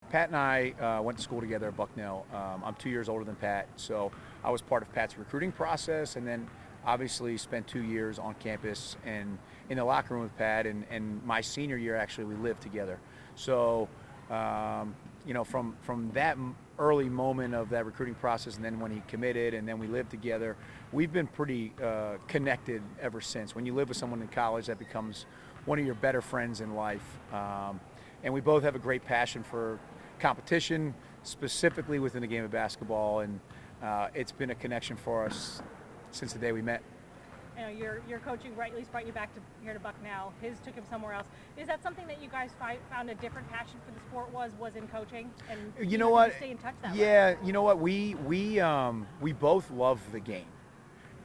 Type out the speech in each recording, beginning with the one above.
Pat and I went to school together at Bucknell. I'm 2 years older than Pat, so I was part of Pat's recruiting process, and then obviously spent 2 years on campus and in the locker room with Pat. And my senior year, actually, we lived together. So, from that early moment of that recruiting process, and then when he committed, and then we lived together, we've been pretty connected ever since. When you live with someone in college, that becomes one of your better friends in life. And we both have a great passion for competition, specifically within the game of basketball, and it's been a connection for us since the day we met. You know, your coaching at least brought you back to here to Bucknell. His took him somewhere else. Is that something that you guys found a different passion for the sport was in coaching? And You know what? Stay in touch that Yeah, way? you know what? We both love the game,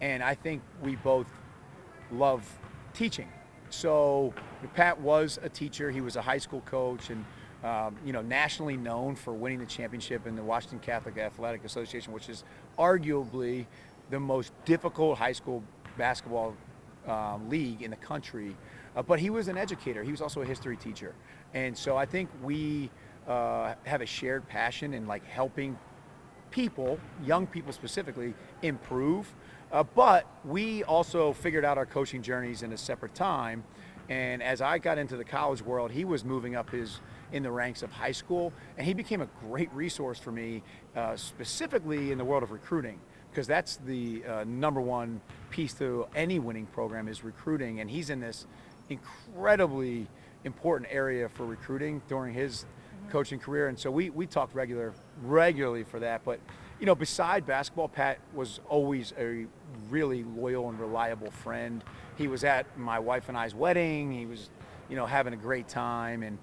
and I think we both love teaching. So Pat was a teacher. He was a high school coach, and nationally known for winning the championship in the Washington Catholic Athletic Association, which is arguably the most difficult high school basketball league in the country. But he was an educator. He was also a history teacher. And so I think we have a shared passion in like helping people, young people specifically, improve. But we also figured out our coaching journeys in a separate time. And as I got into the college world, he was moving up in the ranks of high school, and he became a great resource for me, specifically in the world of recruiting, because that's the number one piece to any winning program is recruiting. And he's in this incredibly important area for recruiting during his coaching career. And so we talked regularly for that. But beside basketball, Pat was always a really loyal and reliable friend. He was at my wife and I's wedding. He was, having a great time. And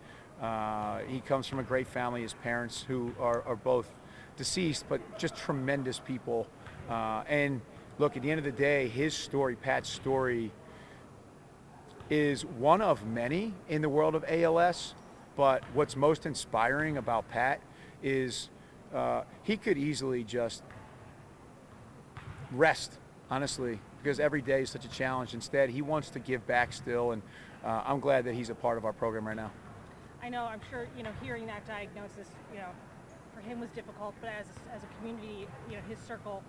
he comes from a great family. His parents, who are both deceased, but just tremendous people. And look, at the end of the day, his story, Pat's story, is one of many in the world of ALS. But what's most inspiring about Pat is he could easily just rest, honestly, because every day is such a challenge. Instead, he wants to give back still, and I'm glad that he's a part of our program right now. I know, I'm sure, hearing that diagnosis, for him was difficult, but as a community, his circle,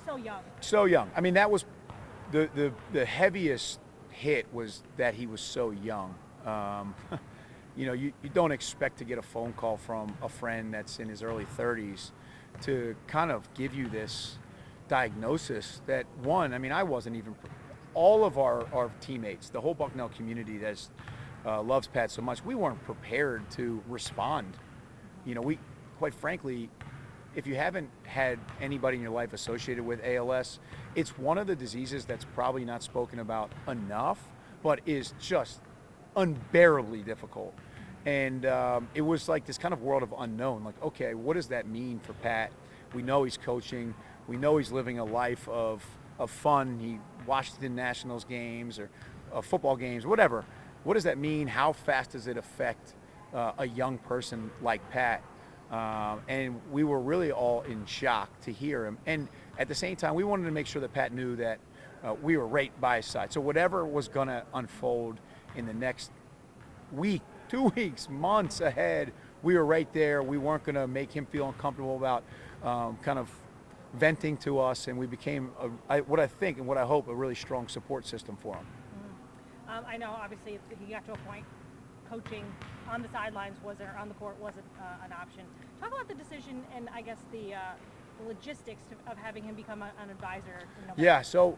so young. So young. I mean, that was the heaviest hit, was that he was so young. You don't expect to get a phone call from a friend that's in his early 30s to kind of give you this diagnosis that, one, I mean, I wasn't even, all of our teammates, the whole Bucknell community that loves Pat so much, we weren't prepared to respond. We, quite frankly, if you haven't had anybody in your life associated with ALS, it's one of the diseases that's probably not spoken about enough, but is just unbearably difficult. And it was like this kind of world of unknown. Like, okay, what does that mean for Pat? We know he's coaching. We know he's living a life of fun. He Washington Nationals games or football games, whatever. What does that mean? How fast does it affect a young person like Pat? And we were really all in shock to hear him. And at the same time, we wanted to make sure that Pat knew that we were right by his side. So whatever was going to unfold in the next week, 2 weeks, months ahead, we were right there. We weren't going to make him feel uncomfortable about kind of venting to us, and we became what I think and what I hope a really strong support system for him. I know, obviously, he got to a point coaching on the sidelines on the court wasn't an option. Talk about the decision and I guess the logistics of having him become an advisor. Yeah. So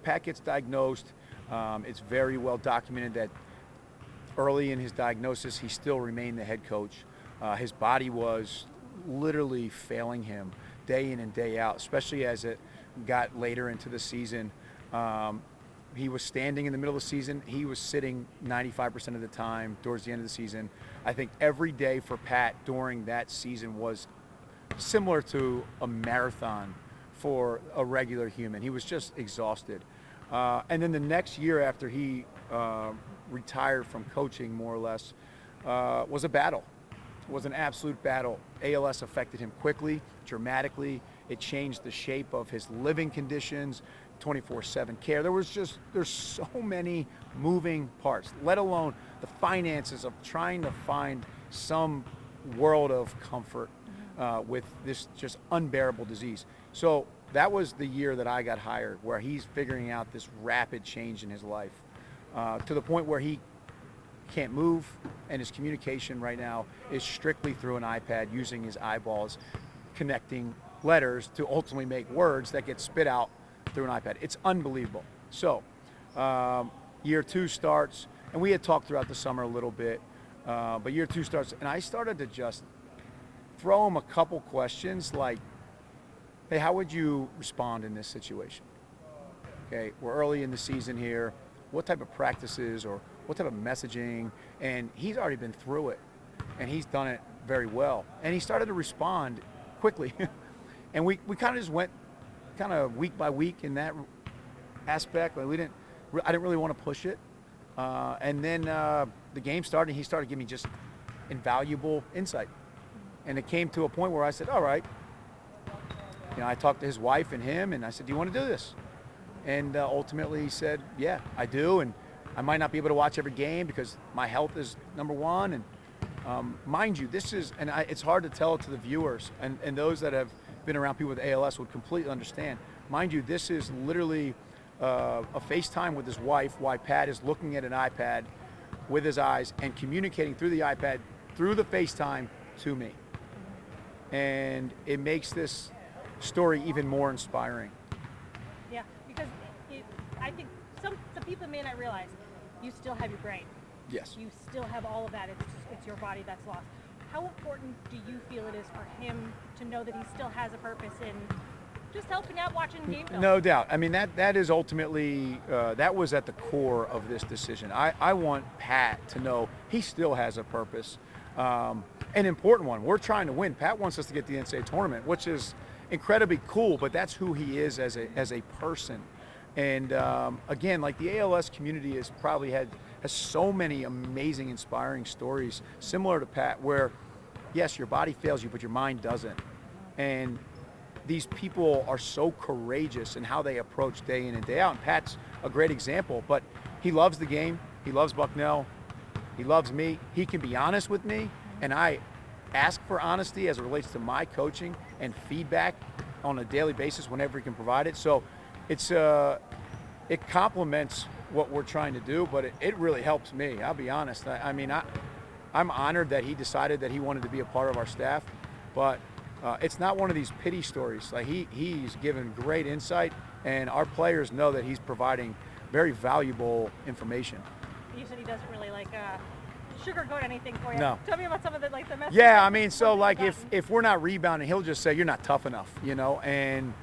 Pat gets diagnosed. It's very well documented that early in his diagnosis, he still remained the head coach. His body was literally failing him day in and day out, especially as it got later into the season. He was standing in the middle of the season. He was sitting 95% of the time towards the end of the season. I think every day for Pat during that season was similar to a marathon for a regular human. He was just exhausted. And then the next year after he retired from coaching, more or less, was a battle. It was an absolute battle. ALS affected him quickly, dramatically. It changed the shape of his living conditions, 24/7 care. There's so many moving parts, let alone the finances of trying to find some world of comfort with this just unbearable disease. So that was the year that I got hired, where he's figuring out this rapid change in his life to the point where he can't move, and his communication right now is strictly through an iPad using his eyeballs, connecting letters to ultimately make words that get spit out through an iPad. It's unbelievable. So year 2 starts, and we had talked throughout the summer a little bit, but year 2 starts, and I started to just throw him a couple questions like, hey, how would you respond in this situation? Okay, we're early in the season here. What type of practices or what type of messaging? And he's already been through it, and he's done it very well. And he started to respond quickly. And we kind of just went kind of week by week in that aspect. Like I didn't really want to push it. And then the game started, and he started giving me just invaluable insight. And it came to a point where I said, all right. I talked to his wife and him, and I said, do you want to do this? And ultimately he said, yeah, I do. And I might not be able to watch every game because my health is number one. And mind you, this is, and it's hard to tell to the viewers, and those that have been around people with ALS would completely understand. Mind you, this is literally a FaceTime with his wife while Pat is looking at an iPad with his eyes and communicating through the iPad, through the FaceTime to me. And it makes this story even more inspiring. Yeah, because I think some people may not realize you still have your brain. Yes. You still have all of that. It's your body that's lost. How important do you feel it is for him to know that he still has a purpose in just helping out watching game film? No doubt. I mean, that is ultimately, that was at the core of this decision. I want Pat to know he still has a purpose, an important one. We're trying to win. Pat wants us to get the NCAA tournament, which is incredibly cool, but that's who he is as a person. And again, like the ALS community has so many amazing, inspiring stories similar to Pat, where yes, your body fails you, but your mind doesn't. And these people are so courageous in how they approach day in and day out. And Pat's a great example, but he loves the game. He loves Bucknell. He loves me. He can be honest with me, and I ask for honesty as it relates to my coaching and feedback on a daily basis whenever he can provide it. So it complements what we're trying to do, but it really helps me. I'll be honest. I'm honored that he decided that he wanted to be a part of our staff, but it's not one of these pity stories. Like he's given great insight, and our players know that he's providing very valuable information. You said he doesn't really sugarcoat anything for you. No. Tell me about some of the messages. Yeah, I mean, so like if we're not rebounding, he'll just say you're not tough enough, and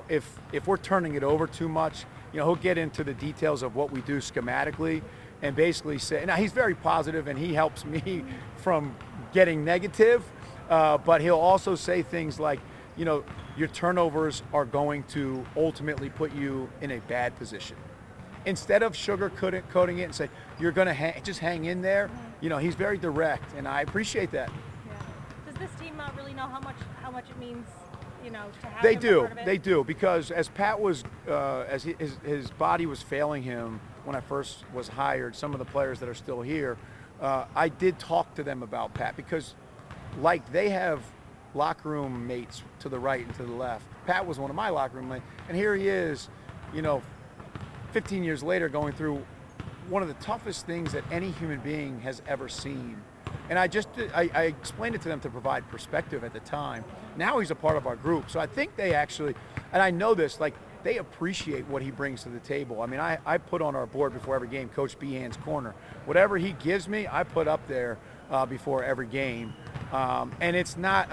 if we're turning it over too much, he'll get into the details of what we do schematically and basically say, now he's very positive and he helps me from getting negative, but he'll also say things like, your turnovers are going to ultimately put you in a bad position. Instead of sugarcoating it and say, you're going to just hang in there, he's very direct, and I appreciate that. Yeah. Does this team not really know how much it means, to have They him do. part of it? They do, because as Pat was, as his body was failing him when I first was hired, some of the players that are still here, I did talk to them about Pat, because like they have locker room mates to the right and to the left. Pat was one of my locker room mates, and here he is, 15 years later going through one of the toughest things that any human being has ever seen. And I explained it to them to provide perspective at the time. Now he's a part of our group. So I think they actually, and I know this, they appreciate what he brings to the table. I mean, I put on our board before every game, Coach Behan's corner. Whatever he gives me, I put up there before every game. And it's not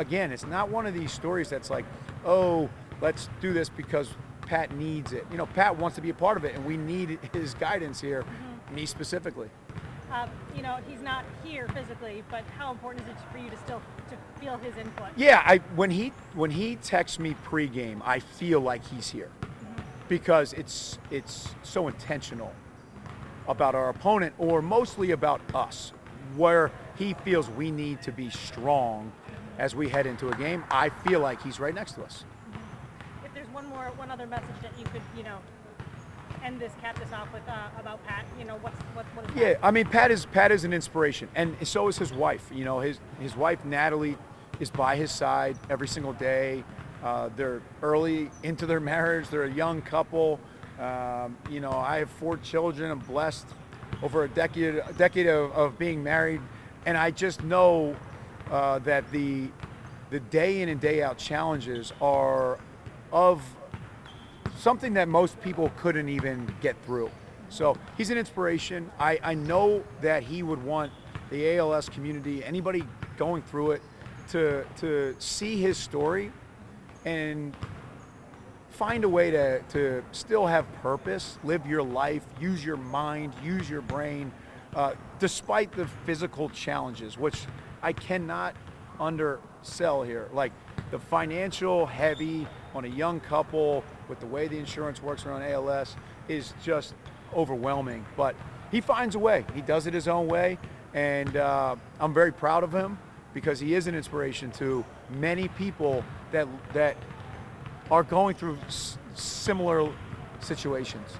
one of these stories that's like, oh, let's do this because Pat needs it. Pat wants to be a part of it, and we need his guidance here, me specifically. He's not here physically, but how important is it for you to still to feel his input? Yeah, when he texts me pregame, I feel like he's here, because it's so intentional about our opponent, or mostly about us, where he feels we need to be strong as we head into a game. I feel like he's right next to us. If there's one other message that you could, end this, cap this off with about Pat. You know, what is Yeah, that? I mean, Pat is an inspiration, and so is his wife. You know, his wife Natalie is by his side every single day. They're early into their marriage. They're a young couple. You know, I have 4 children. I'm blessed over a decade of being married, and I just know that the day in and day out challenges are of something that most people couldn't even get through. So he's an inspiration. I know that he would want the ALS community, anybody going through it, to see his story and find a way to still have purpose, live your life, use your mind, use your brain, despite the physical challenges, which I cannot undersell here. Like the financial heavy on a young couple with the way the insurance works around ALS is just overwhelming. But he finds a way. He does it his own way, and I'm very proud of him because he is an inspiration to many people that are going through similar situations.